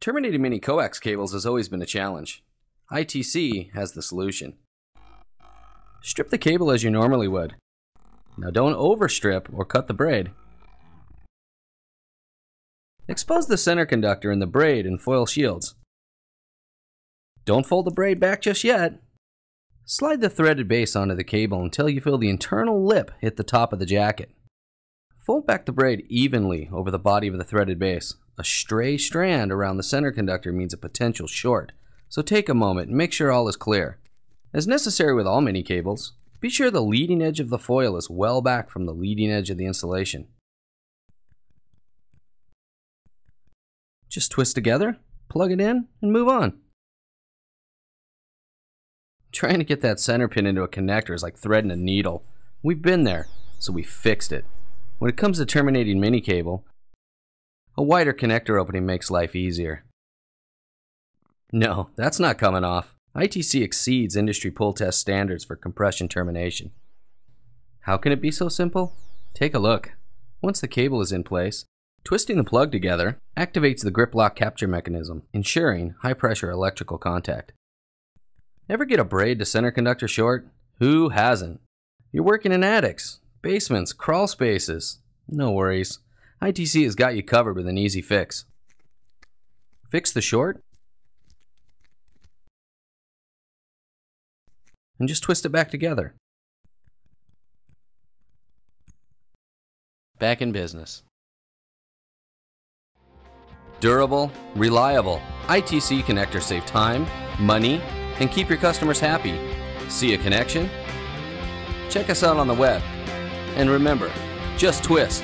Terminating mini-coax cables has always been a challenge. ITC has the solution. Strip the cable as you normally would. Now don't overstrip or cut the braid. Expose the center conductor and the braid in foil shields. Don't fold the braid back just yet. Slide the threaded base onto the cable until you feel the internal lip hit the top of the jacket. Fold back the braid evenly over the body of the threaded base. A stray strand around the center conductor means a potential short, so take a moment and make sure all is clear. As necessary with all mini cables, be sure the leading edge of the foil is well back from the leading edge of the insulation. Just twist together, plug it in, and move on. Trying to get that center pin into a connector is like threading a needle. We've been there, so we fixed it. When it comes to terminating mini cable, a wider connector opening makes life easier. No, that's not coming off. ITC exceeds industry pull test standards for compression termination. How can it be so simple? Take a look. Once the cable is in place, twisting the plug together activates the grip lock capture mechanism, ensuring high pressure electrical contact. Ever get a braid to center conductor short? Who hasn't? You're working in attics, basements, crawl spaces. No worries. ITC has got you covered with an easy fix. Fix the short and just twist it back together. Back in business. Durable, reliable, ITC connectors save time, money, and keep your customers happy. See a connection? Check us out on the web. And remember, just twist.